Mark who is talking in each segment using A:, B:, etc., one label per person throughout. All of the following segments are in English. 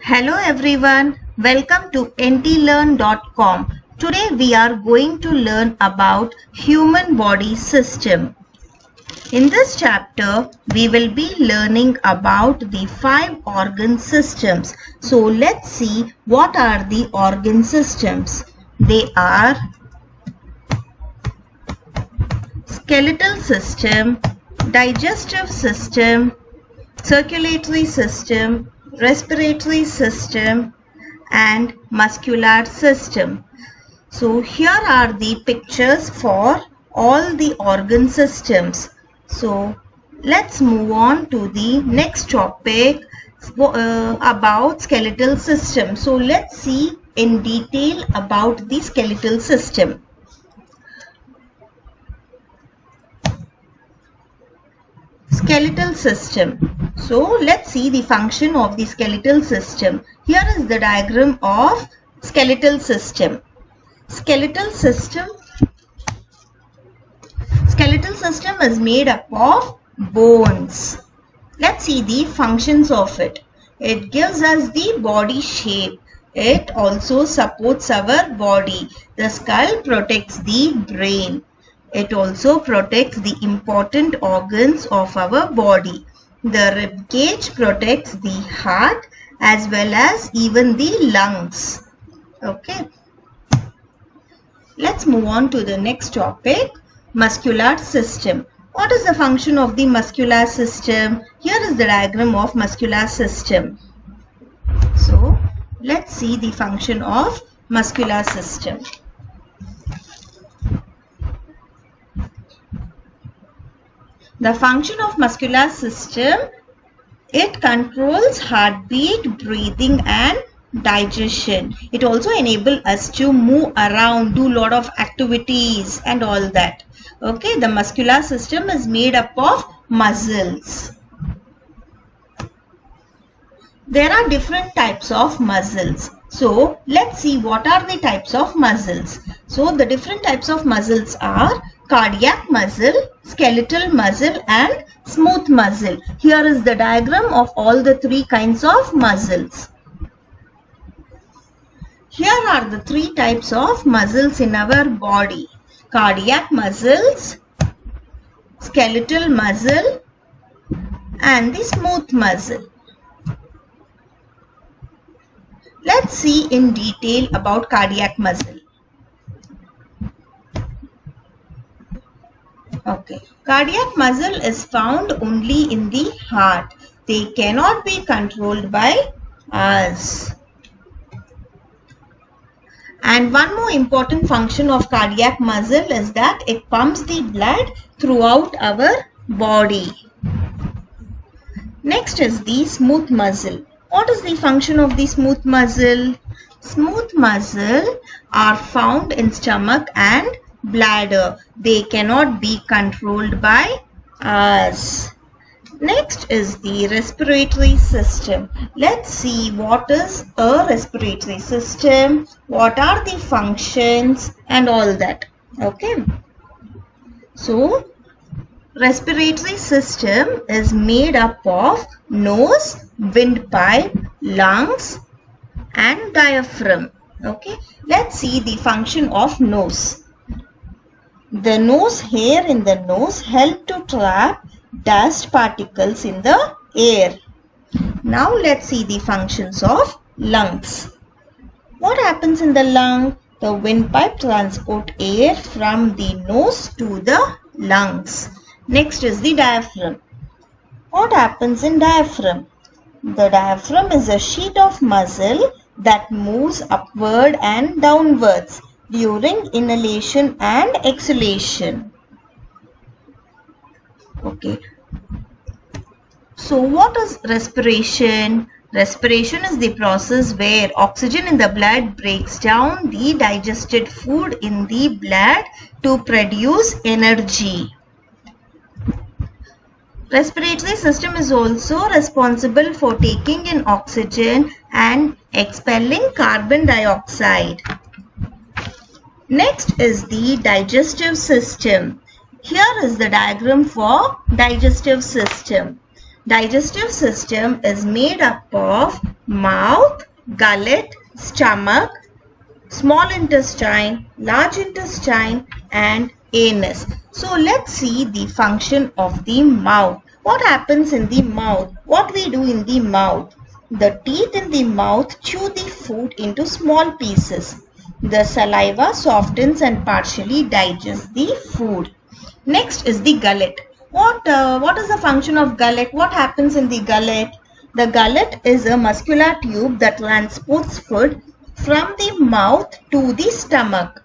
A: Hello everyone, welcome to ntlearn.com. Today we are going to learn about human body system. In this chapter, we will be learning about the 5 organ systems. So let's see what are the organ systems. They are skeletal system, digestive system, circulatory system, respiratory system and muscular system. So here are the pictures for all the organ systems. So let's move on to the next topic about skeletal system. So let's see in detail about the skeletal system. Skeletal system. So let's see the function of the skeletal system. Here is the diagram of skeletal system. Skeletal system is made up of bones. Let's see the functions of it. It gives us the body shape. It also supports our body. The skull protects the brain. It also protects the important organs of our body. The rib cage protects the heart as well as even the lungs. Okay. Let's move on to the next topic, muscular system. What is the function of the muscular system? Here is the diagram of muscular system. So, let's see the function of muscular system. The function of muscular system, it controls heartbeat, breathing and digestion. It also enables us to move around, do lot of activities and all that. Okay, the muscular system is made up of muscles. There are different types of muscles. So, let's see what are the types of muscles. So, the different types of muscles are cardiac muscle, skeletal muscle and smooth muscle. Here is the diagram of all the 3 kinds of muscles. Here are the 3 types of muscles in our body. Cardiac muscles, skeletal muscle and the smooth muscle. Let's see in detail about cardiac muscle. Okay, cardiac muscle is found only in the heart. They cannot be controlled by us. And one more important function of cardiac muscle is that it pumps the blood throughout our body. Next is the smooth muscle. What is the function of the smooth muscle? Smooth muscle are found in stomach and bladder. They cannot be controlled by us. Next is the respiratory system. Let's see what is a respiratory system, what are the functions and all that. Okay. So, respiratory system is made up of nose, windpipe, lungs and diaphragm. Okay. Let's see the function of nose. The nose hair in the nose help to trap dust particles in the air. Now let's see the functions of lungs. What happens in the lung? The windpipe transport air from the nose to the lungs. Next is the diaphragm. What happens in diaphragm? The diaphragm is a sheet of muscle that moves upward and downwards during inhalation and exhalation. Okay. So what is respiration? Respiration is the process where oxygen in the blood breaks down the digested food in the blood to produce energy. Respiratory system is also responsible for taking in oxygen and expelling carbon dioxide. Next is the digestive system. Here is the diagram for digestive system. Digestive system is made up of mouth, gullet, stomach, small intestine, large intestine and anus. So let's see the function of the mouth. What happens in the mouth? What we do in the mouth? The teeth in the mouth chew the food into small pieces. The saliva softens and partially digests the food. Next is the gullet. What is the function of gullet? What happens in the gullet? The gullet is a muscular tube that transports food from the mouth to the stomach.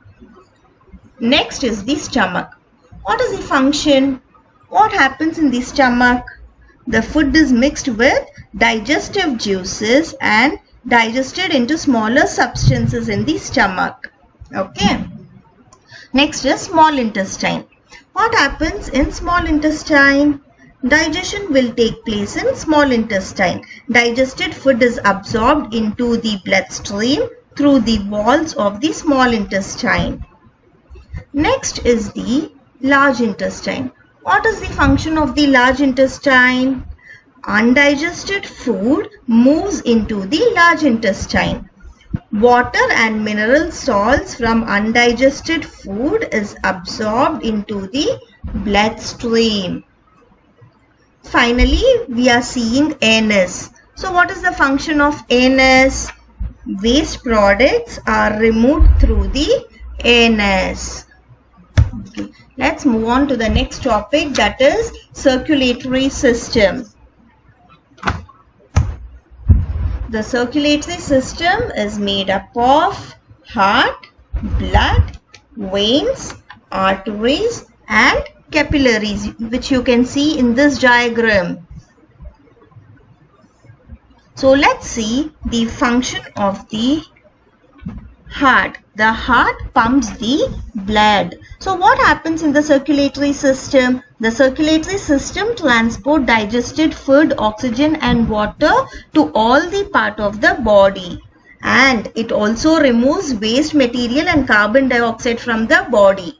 A: Next is the stomach. What is the function? What happens in the stomach? The food is mixed with digestive juices and digested into smaller substances in the stomach. Okay. Next is small intestine. What happens in small intestine? Digestion will take place in small intestine. Digested food is absorbed into the bloodstream through the walls of the small intestine. Next is the large intestine. What is the function of the large intestine? Undigested food moves into the large intestine. Water and mineral salts from undigested food is absorbed into the bloodstream. Finally, we are seeing anus. So what is the function of anus? Waste products are removed through the anus. Okay. Let's move on to the next topic, that is circulatory system. The circulatory system is made up of heart, blood, veins, arteries and capillaries, which you can see in this diagram. So let's see the function of the heart. The heart pumps the blood. So what happens in the circulatory system? The circulatory system transports digested food, oxygen and water to all the part of the body. And it also removes waste material and carbon dioxide from the body.